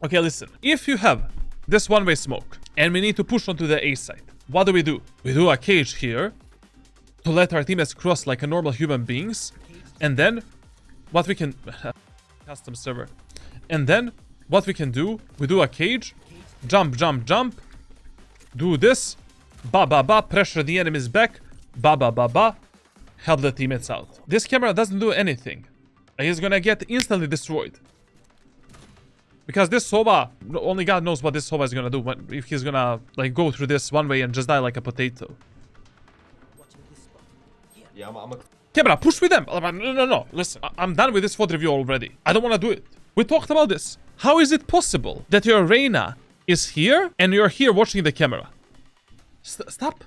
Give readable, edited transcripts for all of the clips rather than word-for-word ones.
Okay, listen. If you have this one-way smoke and we need to push onto the A site, what do? We do a cage here to let our teammates cross like a normal human beings. And then what we can... custom server. And then what we can do, we do a cage, jump, jump, jump, do this, ba ba ba, pressure the enemies back, ba ba ba ba, help the teammates out. This camera doesn't do anything. He's gonna get instantly destroyed. Because this Sova, only God knows what this Sova is gonna do if he's gonna like go through this one way and just die like a potato. Yeah, I'm a... Camera, push with them. No. Listen, I'm done with this VOD review already. I don't want to do it. We talked about this. How is it possible that your Reyna is here and you're here watching the camera? Stop.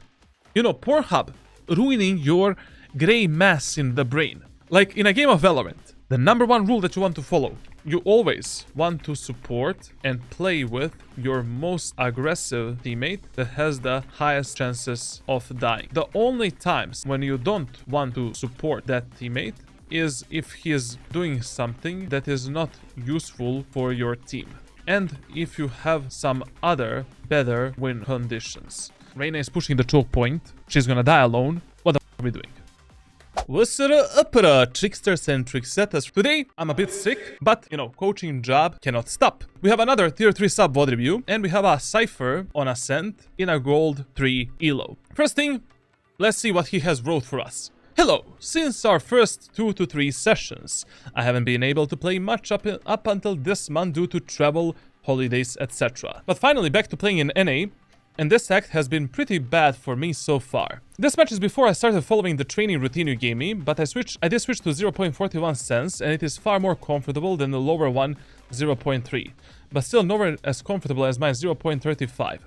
You know, Pornhub ruining your gray mass in the brain. Like in a game of Valorant, the #1 rule that you want to follow. You always want to support and play with your most aggressive teammate that has the highest chances of dying. The only times when you don't want to support that teammate is if he is doing something that is not useful for your team. And if you have some other better win conditions. Reyna is pushing the choke point. She's gonna die alone. What the f are we doing? What's up, tricksters and tricksetters? Today, I'm a bit sick, but, you know, coaching job cannot stop. We have another tier 3 sub VOD review, and we have a Cypher on Ascent in a gold 3 ELO. First thing, let's see what he has wrote for us. Hello, since our first 2 to 3 sessions, I haven't been able to play much up until this month due to travel, holidays, etc. But finally back to playing in NA, and this act has been pretty bad for me so far. This match is before I started following the training routine you gave me, but I did switch to 0.41 cents, and it is far more comfortable than the lower one, 0.3, but still nowhere as comfortable as my 0.35.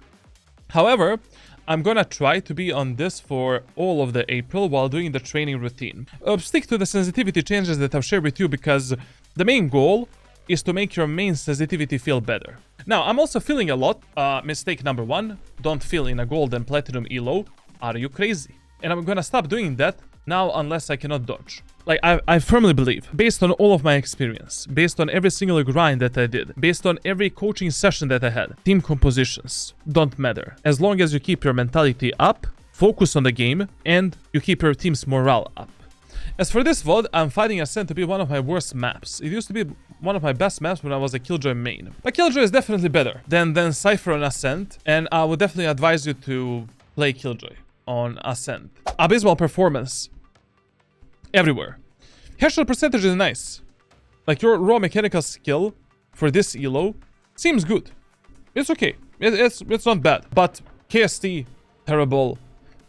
However, I'm gonna try to be on this for all of the April while doing the training routine. Stick to the sensitivity changes that I've shared with you because the main goal is to make your main sensitivity feel better. Now, I'm also feeling a lot. Mistake #1, don't fill in a gold and platinum ELO. Are you crazy? And I'm gonna stop doing that now unless I cannot dodge. Like, I firmly believe, based on all of my experience, based on every single grind that I did, based on every coaching session that I had, team compositions don't matter. As long as you keep your mentality up, focus on the game, and you keep your team's morale up. As for this VOD, I'm fighting Ascent to be one of my worst maps. It used to be one of my best maps when I was a Killjoy main. But Killjoy is definitely better than Cypher on Ascent, and I would definitely advise you to play Killjoy on Ascent. Abysmal performance everywhere. Headshot percentage is nice. Like, your raw mechanical skill for this ELO seems good. It's okay. It's not bad. But KST, terrible.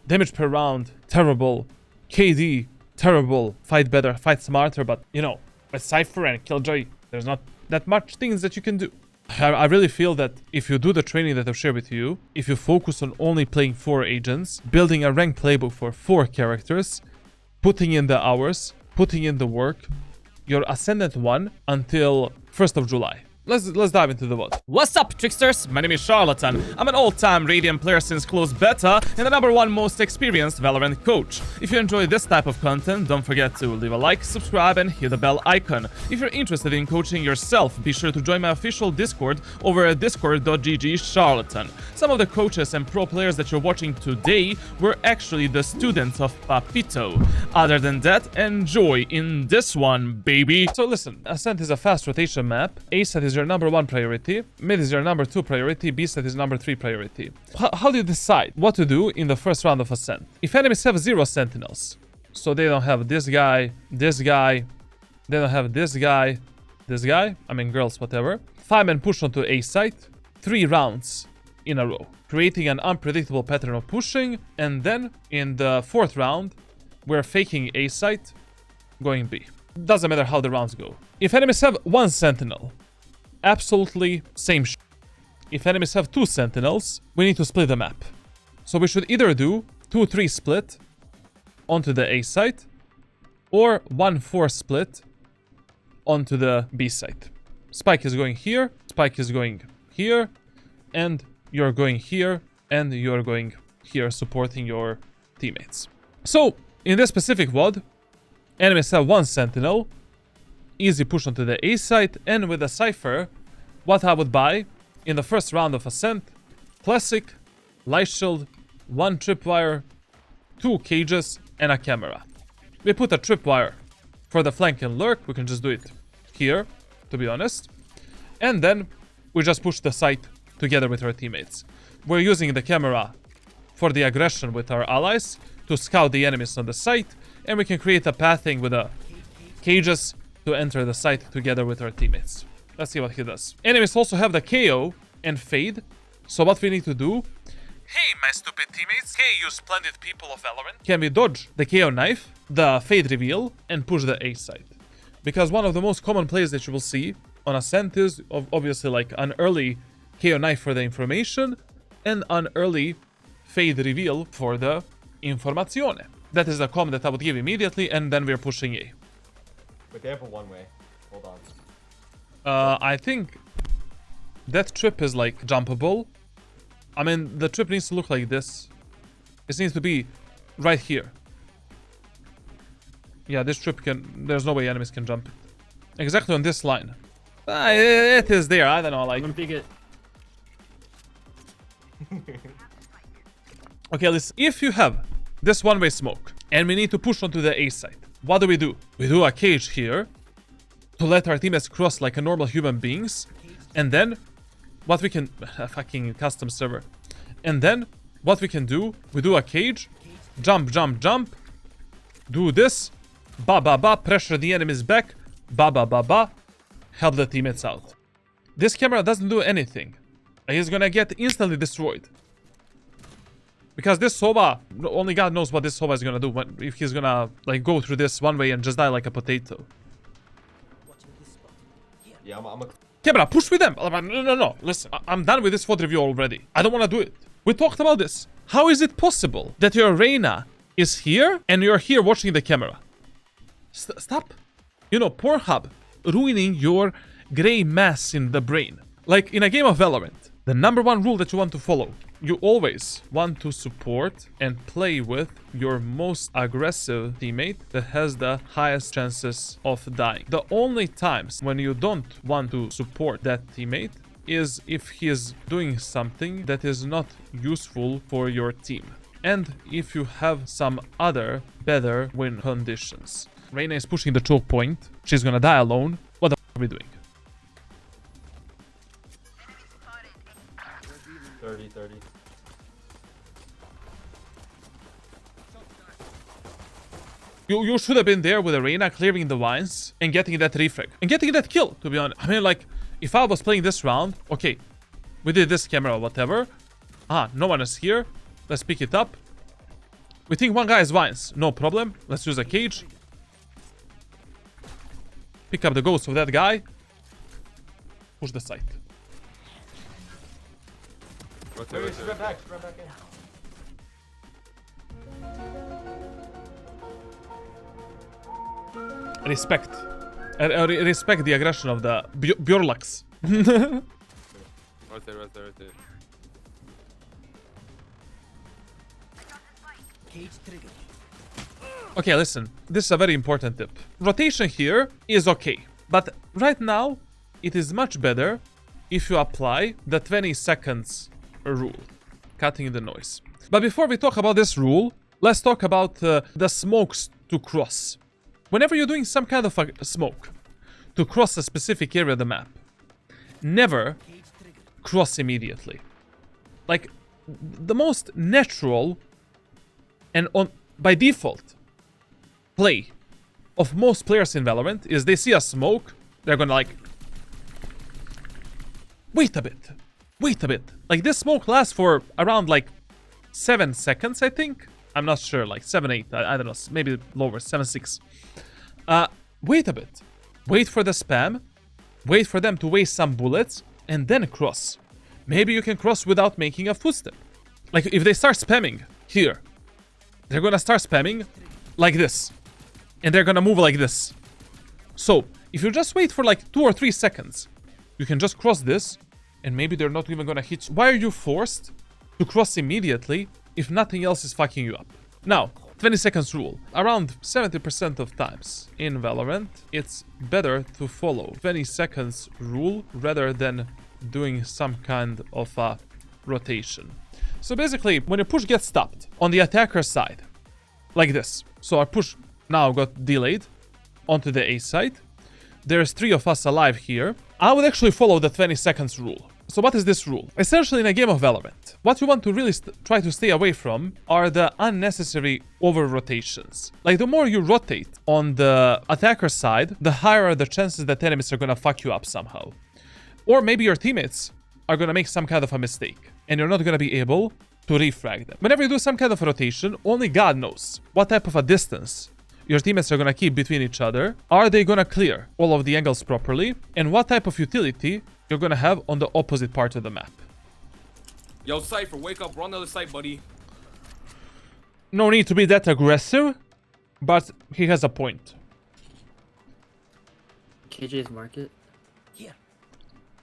Damage per round, terrible. KD, terrible. Fight better, fight smarter, but, you know, with Cypher and Killjoy, there's not that much things that you can do. I really feel that if you do the training that I've shared with you, if you focus on only playing 4 agents, building a ranked playbook for 4 characters, putting in the hours, putting in the work, you're Ascendant 1 until 1st of July. Let's dive into the VOD. What's up, tricksters? My name is Charlatan. I'm an all-time Radiant player since closed beta and the #1 most experienced Valorant coach. If you enjoy this type of content, don't forget to leave a like, subscribe, and hit the bell icon. If you're interested in coaching yourself, be sure to join my official Discord over at discord.gg/charlatan. Some of the coaches and pro players that you're watching today were actually the students of Papito. Other than that, enjoy in this one, baby. So listen, Ascent is a fast rotation map. A-side is your #1 priority, mid is your #2 priority, B-side is #3 priority. How do you decide what to do in the first round of Ascent? If enemies have 0 Sentinels, so they don't have this guy, they don't have this guy, I mean girls, whatever. 5-man push onto A-side, 3 rounds in a row, creating an unpredictable pattern of pushing, and then in the 4th round, we're faking A-side, going B. Doesn't matter how the rounds go. If enemies have 1 Sentinel, absolutely same shit. If enemies have 2 Sentinels, we need to split the map. So we should either do 2-3 split onto the A side or 1-4 split onto the B side. Spike is going here, Spike is going here, and you're going here, and you're going here supporting your teammates. So, in this specific VOD, enemies have 1 Sentinel, easy push onto the A side, and with a Cypher, what I would buy in the first round of Ascent: Classic, Light Shield, 1 tripwire, 2 cages, and a camera. We put a tripwire for the flank and lurk. We can just do it here, to be honest. And then we just push the site together with our teammates. We're using the camera for the aggression with our allies to scout the enemies on the site, and we can create a pathing with the cages to enter the site together with our teammates. Let's see what he does. Enemies also have the KO and fade, so what we need to do... Hey, my stupid teammates. Hey, you splendid people of Valorant. Can we dodge the KO knife, the fade reveal, and push the A site? Because one of the most common plays that you will see on Ascent is obviously like an early KO knife for the information and an early fade reveal for the informazione. That is the comment that I would give immediately, and then we're pushing A. But they have a one-way. Hold on. I think that trip is like jumpable. I mean, the trip needs to look like this. It needs to be right here. Yeah, this trip can... There's no way enemies can jump it. Exactly on this line. It is there. I don't know, like... I'm gonna pick it. Okay, listen. If you have this one-way smoke and we need to push onto the A site, what do? We do a cage here to let our teammates cross like a normal human beings. And then what we can... A fucking custom server. And then what we can do, we do a cage, jump, jump, jump, do this, ba ba ba, pressure the enemies back, ba ba ba ba, help the teammates out. This camera doesn't do anything. He's gonna get instantly destroyed. Because this Soba, only God knows what this Soba is gonna do if he's gonna like go through this one way and just die like a potato. Yeah, I'm a... Camera, push with them. No. Listen, I'm done with this VOD review already. I don't want to do it. We talked about this. How is it possible that your Reyna is here and you're here watching the camera? Stop. You know, Pornhub ruining your gray mass in the brain. Like in a game of Valorant, the #1 rule that you want to follow: you always want to support and play with your most aggressive teammate that has the highest chances of dying. The only times when you don't want to support that teammate is if he is doing something that is not useful for your team, and if you have some other better win conditions. Reyna is pushing the choke point. She's gonna die alone. What the f are we doing? 30. You should have been there with Reyna clearing the vines and getting that refrag. And getting that kill, to be honest. I mean, like, if I was playing this round, okay, we did this camera or whatever. No one is here. Let's pick it up. We think one guy is vines. No problem. Let's use a cage. Pick up the ghost of that guy. Push the site. Wait, spread back in. Respect. Respect the aggression of the Bjorlux. Right there. Okay, listen. This is a very important tip. Rotation here is okay. But right now, it is much better if you apply the 20 seconds rule. Cutting the noise. But before we talk about this rule, let's talk about the smokes to cross. Whenever you're doing some kind of a smoke to cross a specific area of the map, never cross immediately. Like, the most natural and by default play of most players in Valorant is they see a smoke, they're gonna like, wait a bit. Like, this smoke lasts for around like 7 seconds, I think. I'm not sure, like 7, 8, I don't know, maybe lower, 7, 6. Wait a bit. Wait for the spam. Wait for them to waste some bullets, and then cross. Maybe you can cross without making a footstep. Like, if they start spamming here, they're gonna start spamming like this. And they're gonna move like this. So, if you just wait for like 2 or 3 seconds, you can just cross this, and maybe they're not even gonna hit you. Why are you forced to cross immediately if nothing else is fucking you up? Now, 20 seconds rule. Around 70% of times in Valorant, it's better to follow 20 seconds rule rather than doing some kind of a rotation. So basically, when your push gets stopped on the attacker side, like this. So our push now got delayed onto the A side. There's 3 of us alive here. I would actually follow the 20 seconds rule. So what is this rule? Essentially, in a game of Valorant, what you want to really try to stay away from are the unnecessary over-rotations. Like, the more you rotate on the attacker side, the higher are the chances that enemies are gonna fuck you up somehow. Or maybe your teammates are gonna make some kind of a mistake, and you're not gonna be able to refrag them. Whenever you do some kind of a rotation, only God knows what type of a distance your teammates are gonna keep between each other. Are they gonna clear all of the angles properly? And what type of utility you're gonna have on the opposite part of the map. Yo, Cypher, wake up. We're on the other side, buddy. No need to be that aggressive, but he has a point. KJ's market? Yeah.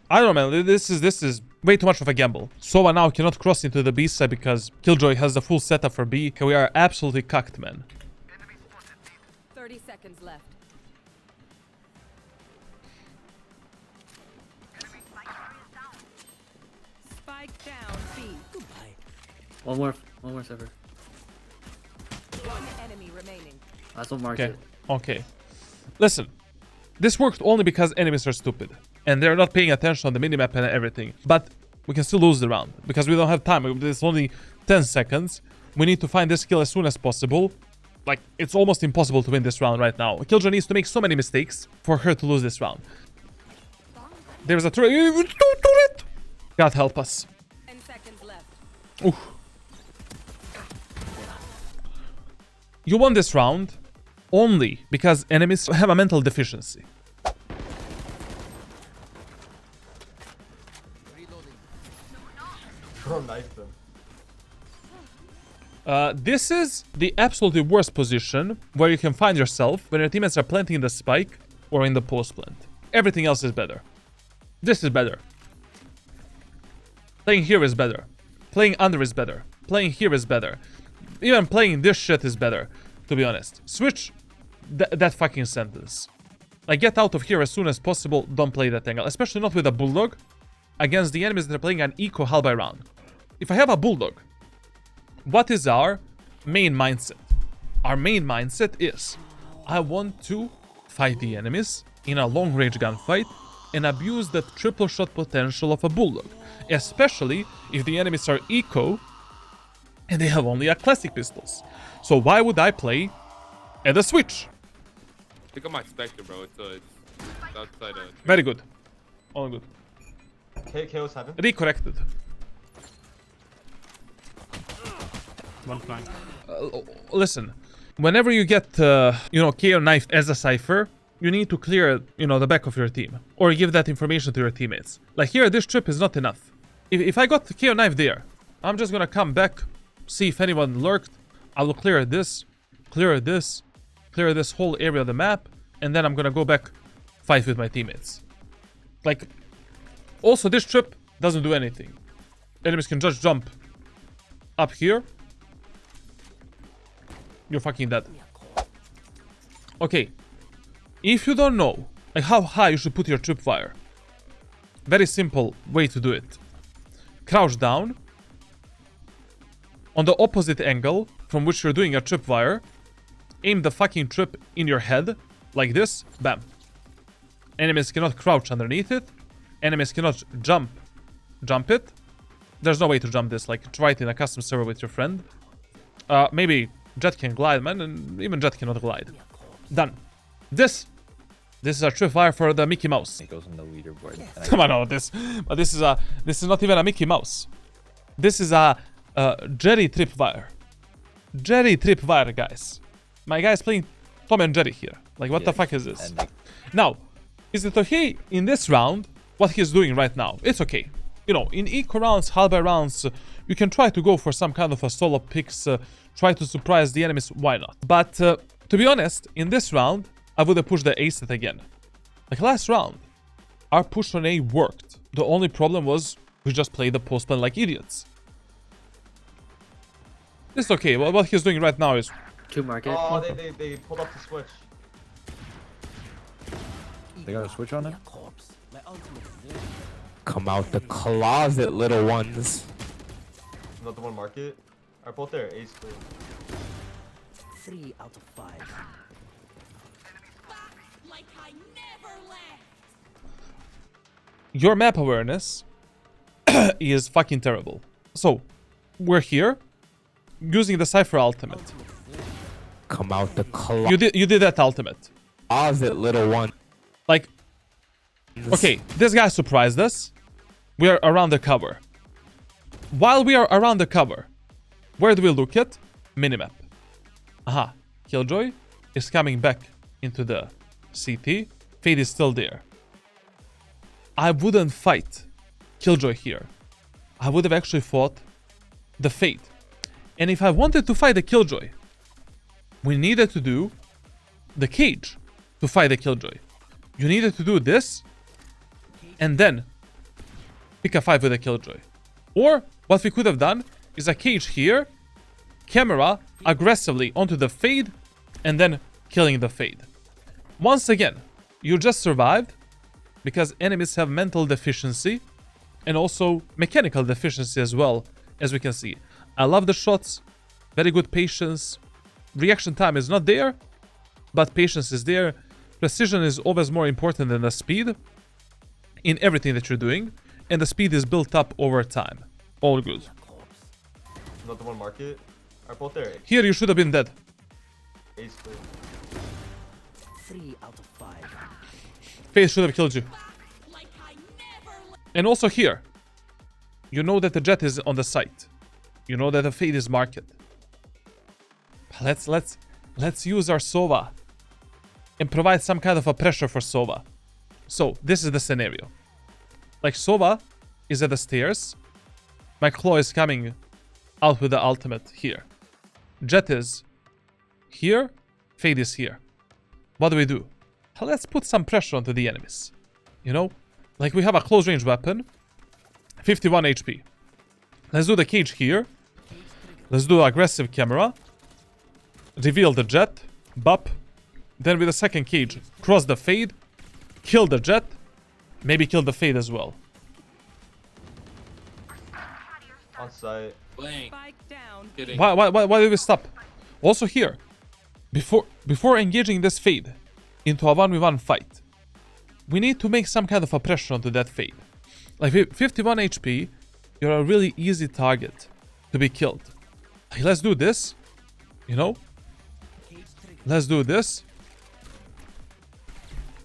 I don't know, man. This is way too much of a gamble. Sova now cannot cross into the B side because Killjoy has the full setup for B. We are absolutely cucked, man. 30 seconds left. Spike down B. One more Cypher. One enemy remaining. Last one market. Okay. Listen, this worked only because enemies are stupid and they're not paying attention on the minimap and everything. But we can still lose the round because we don't have time. There's only 10 seconds. We need to find this kill as soon as possible. Like, it's almost impossible to win this round right now. Killjoy needs to make so many mistakes for her to lose this round. There's a turret. God help us. 10 seconds left. Oof. You won this round only because enemies have a mental deficiency. Bro, knife them. This is the absolutely worst position where you can find yourself when your teammates are planting the spike or in the post plant. Everything else is better. This is better. Playing here is better. Playing under is better. Playing here is better. Even playing this shit is better, to be honest. Switch that fucking sentence. Like, get out of here as soon as possible. Don't play that angle. Especially not with a bulldog against the enemies that are playing an eco halberd by round. If I have a bulldog, what is our main mindset? Our main mindset is, I want to fight the enemies in a long-range gunfight and abuse the triple shot potential of a bulldog. Especially if the enemies are eco and they have only a classic pistols. So why would I play at the switch? Pick up my Spectre, bro. It's outside of... Very good. All good. KO's heaven. Recorrected. One flank. Listen, whenever you get, KO knife as a Cypher, you need to clear, the back of your team. Or give that information to your teammates. Like here, this trip is not enough. If I got the KO knife there, I'm just gonna come back, see if anyone lurked. I will clear this whole area of the map, and then I'm gonna go back, fight with my teammates. Like, also this trip doesn't do anything. Enemies can just jump up here. You're fucking dead. Okay. If you don't know like how high you should put your tripwire, very simple way to do it. Crouch down. On the opposite angle from which you're doing a tripwire, aim the fucking trip in your head, like this, bam. Enemies cannot crouch underneath it. Enemies cannot jump it. There's no way to jump this, like try it in a custom server with your friend. Maybe Jet can glide, man, and even Jet cannot glide. Done. This is a tripwire for the Mickey Mouse. It goes on the leaderboard. Come on, no, this is not even a Mickey Mouse. This is a Jerry tripwire. Jerry tripwire, guys. My guy's playing Tom and Jerry here. Like, what the fuck is this? Now, is it okay in this round what he's doing right now? It's okay. In eco rounds, halberd rounds, you can try to go for some kind of a solo picks, try to surprise the enemies, why not? But to be honest, in this round, I would have pushed the A set again. Like last round, our push on A worked. The only problem was we just played the post plan like idiots. It's okay, well, what he's doing right now is Two market. Oh, they pulled up the switch. They got a switch on it? Come out the closet, little ones. Another one market. Alright, both there. Ace clear. 3 out of 5. Your map awareness is fucking terrible. So, we're here using the Cypher ultimate. Come out the You did that ultimate. closet, little one. Like, okay, this guy surprised us. We are around the cover. While we are around the cover, where do we look at? Minimap. Aha, Killjoy is coming back into the CT. Fade is still there. I wouldn't fight Killjoy here. I would have actually fought the Fade. And if I wanted to fight the Killjoy, we needed to do the cage to fight the Killjoy. You needed to do this and then pick a fight with a Killjoy. Or what we could have done is a cage here, camera aggressively onto the Fade, and then killing the Fade. Once again, you just survived because enemies have mental deficiency and also mechanical deficiency as well, as we can see. I love the shots, very good patience. Reaction time is not there, but patience is there. Precision is always more important than the speed in everything that you're doing, and the speed is built up over time. All good. Another one market. Alright, both there. Here you should have been dead. Ace clear. 3 out of 5. Face should have killed you. And also here, you know that the Jet is on the site. You know that the Fade is market. Let's use our Sova and provide some kind of a pressure for Sova. So this is the scenario. Like Sova is at the stairs. My Claw is coming out with the ultimate here. Jet is here. Fade is here. What do we do? Let's put some pressure onto the enemies. You know? Like we have a close range weapon. 51 HP. Let's do the cage here. Let's do aggressive camera. Reveal the Jet. Bop. Then with the second cage, cross the Fade. Kill the Jet. Maybe kill the Fade as well. On site. Blank. Spike down. Kidding. Why did we stop? Also here, before engaging this Fade into a 1v1 fight, we need to make some kind of a pressure onto that Fade. Like with 51 HP, you're a really easy target to be killed. Like, let's do this, you know? Let's do this.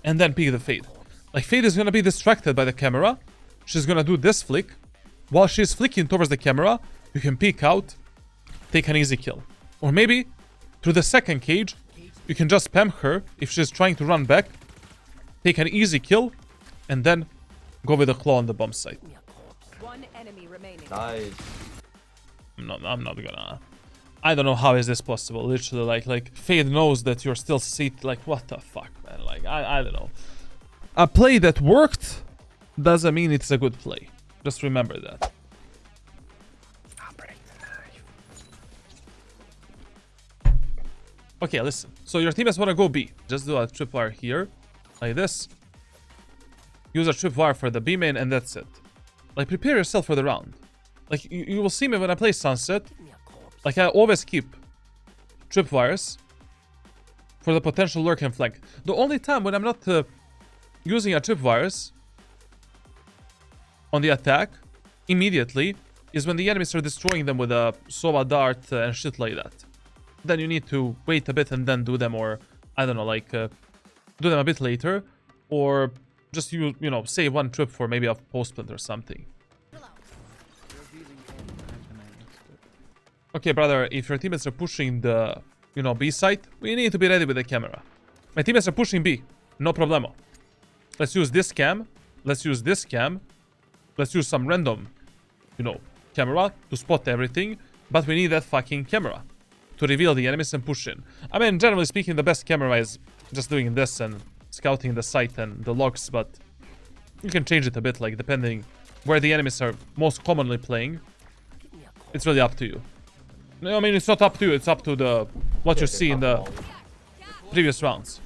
And then pick the Fade. Like Fade is gonna be distracted by the camera. She's gonna do this flick. While she's flicking towards the camera, you can peek out, take an easy kill. Or maybe, through the second cage, you can just spam her if she's trying to run back, take an easy kill, and then go with the Claw on the bomb site. One enemy remaining. Nice. I'm not gonna... I don't know how is this possible. Literally, like Fade knows that you're still seated. Like, what the fuck, man? Like, I don't know. A play that worked doesn't mean it's a good play. Just remember that. Okay, listen. So your teammates want to go B. Just do a tripwire here, like this. Use a tripwire for the B main, and that's it. Like, prepare yourself for the round. Like, you will see me when I play Sunset. Like, I always keep tripwires for the potential lurk and flank. The only time when I'm not using a tripwires on the attack immediately is when the enemies are destroying them with a Sova dart and shit like that. Then you need to wait a bit and then do them, or I don't know, like do them a bit later, or just you know, save one trip for maybe a post plant or something. Okay, brother, if your teammates are pushing the, you know, B site, we need to be ready with the camera. My teammates are pushing B, no problemo. Let's use this cam. Let's use this cam. Let's use some random, you know, camera to spot everything. But we need that fucking camera to reveal the enemies and push in. I mean, generally speaking, the best camera is just doing this and scouting the site and the logs, but you can change it a bit, like, depending where the enemies are most commonly playing. It's really up to you. No, I mean, it's not up to you. It's up to the what you Okay, see in the previous rounds.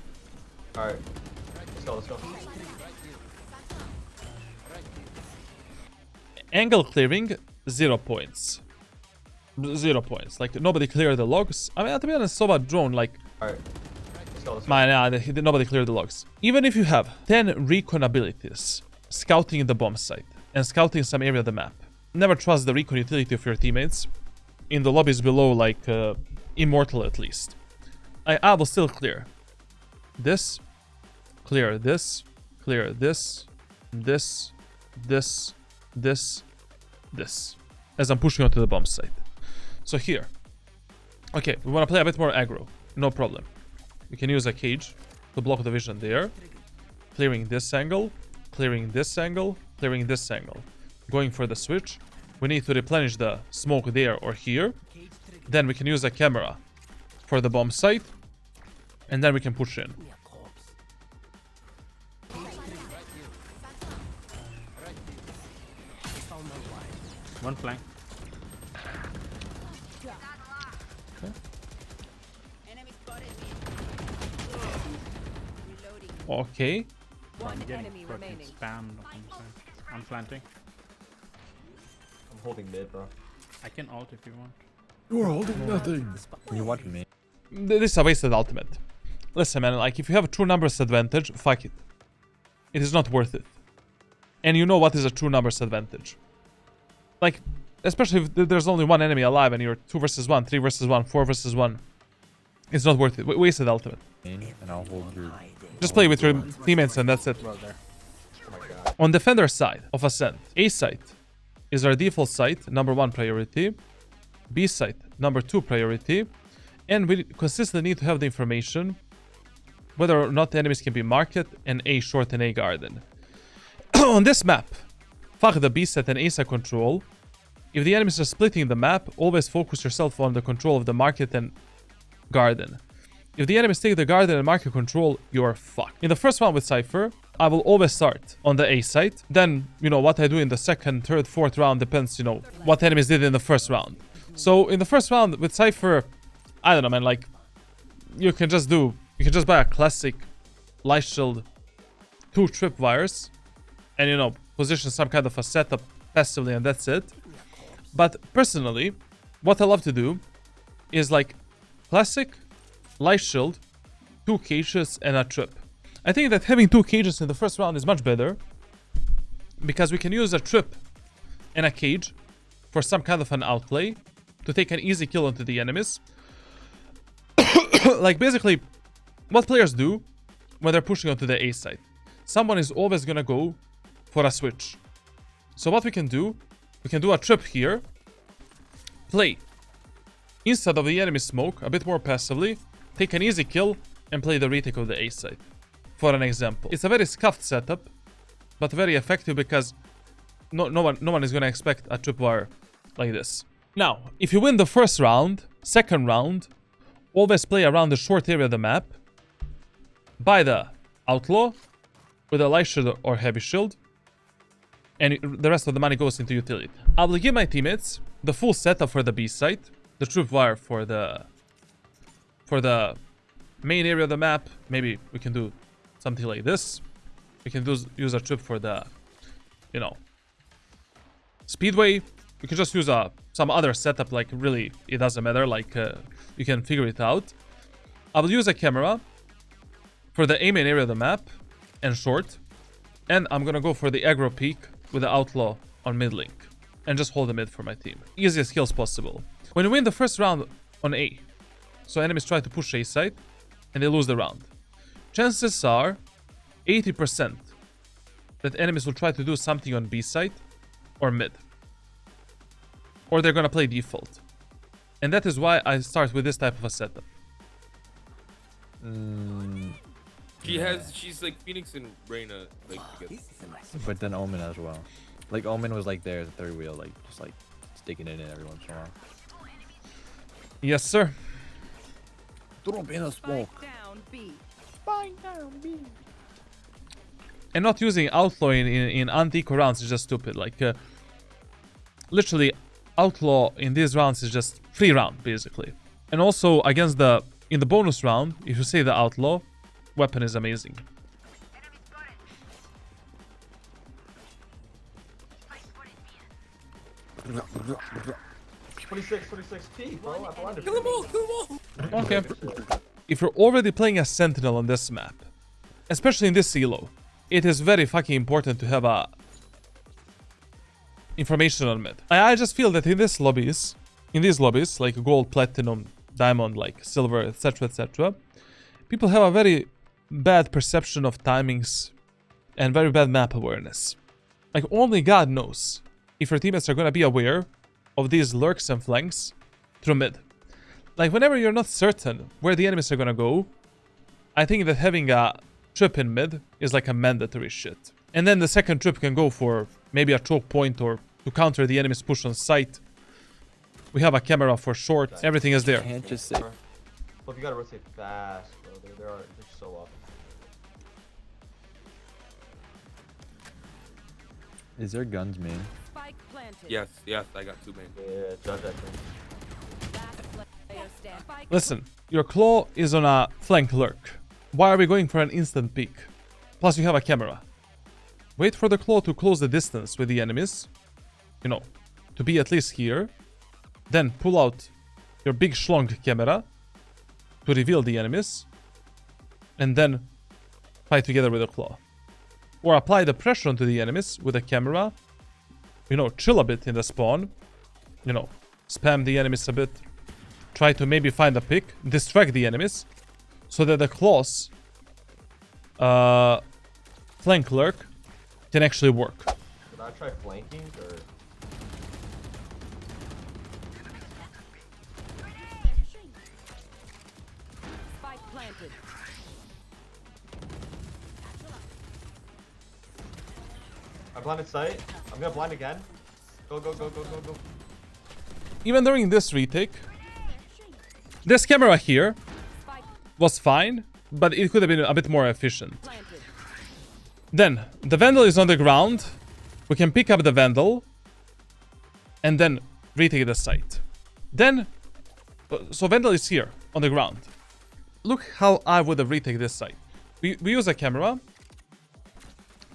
Alright. Let's go. Angle clearing, 0 points. 0 points. Like, nobody cleared the logs. I mean, to be honest, so about drone, like, Alright. Let's go. man, nobody cleared the logs. Even if you have 10 recon abilities, scouting the bomb site, and scouting some area of the map, never trust the recon utility of your teammates. In the lobbies below, like, Immortal at least. I will still clear this, clear this, clear this, this, as I'm pushing onto the bomb site. So here, okay, we want to play a bit more aggro, no problem. We can use a cage to block the vision there, clearing this angle, clearing this angle, clearing this angle, going for the switch. We need to replenish the smoke there or here. Then we can use a camera for the bomb site, and then we can push in. One flank. Okay. One I'm getting enemy fucking remaining. spammed on the side. I'm planting. I'm holding mid, bro. I can ult if you want. You are holding nothing. You watch me. This is a wasted ultimate. Listen, man, like, if you have a true numbers advantage, fuck it. It is not worth it. And you know what is a true numbers advantage. Like, especially if there's only one enemy alive and you're 2 versus 1, 3 versus 1, 4 versus 1. It's not worth it. Wasted ultimate. And I'll hold your... Just play with your teammates and that's it. Well, there. Oh my god. On defender side of Ascent, A site is our default site, #1 priority. B site, #2 priority. And we consistently need to have the information whether or not the enemies can be market and A short and A garden. On this map, fuck the B site and A site control. If the enemies are splitting the map, always focus yourself on the control of the market and garden. If the enemies take the garden and market control, you're fucked. In the first one with Cypher, I will always start on the A site. Then, you know, what I do in the second, third, fourth round depends, you know, what enemies did in the first round. So in the first round with Cypher, I don't know, man, like, you can just buy a classic light shield, 2 tripwires, and, you know, position some kind of a setup passively, and that's it. But personally, what I love to do is like classic light shield, 2 cages, and a trip. I think that having 2 cages in the first round is much better because we can use a trip and a cage for some kind of an outplay to take an easy kill onto the enemies. Like, basically, what players do when they're pushing onto the A side. Someone is always gonna go for a switch. So what we can do a trip here, play instead of the enemy smoke a bit more passively, take an easy kill, and play the retake of the A side. For an example, it's a very scuffed setup, but very effective because no one is gonna expect a tripwire like this. Now, if you win the first round, second round, always play around the short area of the map. Buy the outlaw with a light shield or heavy shield, and the rest of the money goes into utility. I will give my teammates the full setup for the B site, the tripwire for the main area of the map. Maybe we can do something like this. We can use a trip for the, you know, speedway. We can just use some other setup, like, really, it doesn't matter, like, you can figure it out. I will use a camera for the A main area of the map and short, and I'm gonna go for the aggro peak with the outlaw on mid link and just hold the mid for my team. Easiest kills possible. When you win the first round on A, so enemies try to push A side and they lose the round, chances are 80% that enemies will try to do something on B side or mid, or they're gonna play default. And that is why I start with this type of a setup. She's like Phoenix and Reyna, like, together. But then Omen as well. Like, Omen was like there, the third wheel, like, just like sticking it in every once in a while. Yes, sir. Don't be in a smoke. Spike down B. And not using outlaw in anti-eco rounds is just stupid. Like, literally, Outlaw in these rounds is just free round, basically. And also, against in the bonus round, if you say the Outlaw, weapon is amazing. Twenty-six P, bro. I blinded. Okay. If you're already playing a Sentinel on this map, especially in this ELO, it is very fucking important to have a information on mid. I just feel that in these lobbies, like gold, platinum, diamond, like silver, etc., etc., people have a very bad perception of timings and very bad map awareness. Like only God knows if your teammates are gonna be aware of these lurks and flanks through mid. Like whenever you're not certain where the enemies are gonna go, I think that having a trip in mid is like a mandatory shit. And then the second trip can go for maybe a choke point or to counter the enemy's push on site. We have a camera for short. Everything is there. Can't just say. Well, you gotta rotate fast, bro. They're so up. Is there guns, man? Spike planted. Yes, I got 2 main. Yeah, judge that thing. Last player stand. Spike Listen, your claw is on a flank lurk. Why are we going for an instant peek? Plus you have a camera. Wait for the claw to close the distance with the enemies. You know, to be at least here. Then pull out your big schlong camera to reveal the enemies. And then fight together with the claw. Or apply the pressure onto the enemies with a camera. You know, chill a bit in the spawn. You know, spam the enemies a bit. Try to maybe find a pick. Distract the enemies. So that the claws flank lurk can actually work. Should I try flanking or? Spike planted. I blinded sight. I'm gonna blind again. Go. Even during this retake, this camera here was fine, but it could have been a bit more efficient. Planted. Then, the Vandal is on the ground. We can pick up the Vandal and then retake the site. Then, so Vandal is here on the ground. Look how I would have retaken this site. We use a camera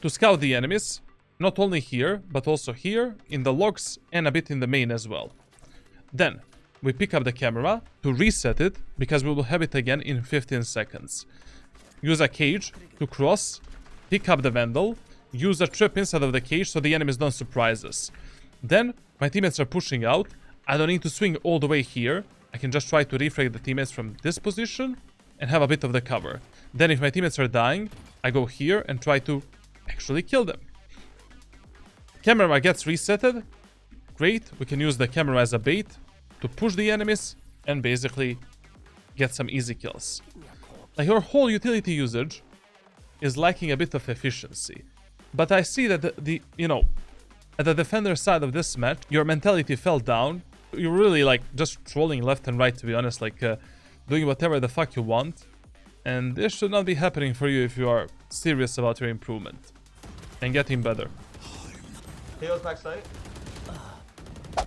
to scout the enemies, not only here, but also here, in the logs, and a bit in the main as well. Then, we pick up the camera to reset it, because we will have it again in 15 seconds. Use a cage to cross, pick up the Vandal, use a trip inside of the cage so the enemies don't surprise us. Then, my teammates are pushing out. I don't need to swing all the way here. I can just try to refrag the teammates from this position and have a bit of the cover. Then if my teammates are dying, I go here and try to actually kill them. Camera gets resetted. Great, we can use the camera as a bait to push the enemies and basically get some easy kills. Like your whole utility usage is lacking a bit of efficiency. But I see that at the defender side of this match, your mentality fell down. You're really like just trolling left and right, to be honest, like doing whatever the fuck you want. And this should not be happening for you if you are serious about your improvement and getting better. Halo's back sight.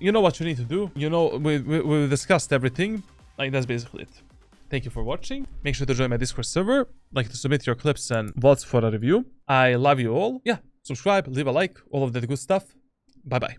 You know what you need to do. You know, we've discussed everything. Like, that's basically it. Thank you for watching. Make sure to join my Discord server. Like to submit your clips and VODs for a review. I love you all. Yeah, subscribe, leave a like, all of that good stuff. Bye-bye.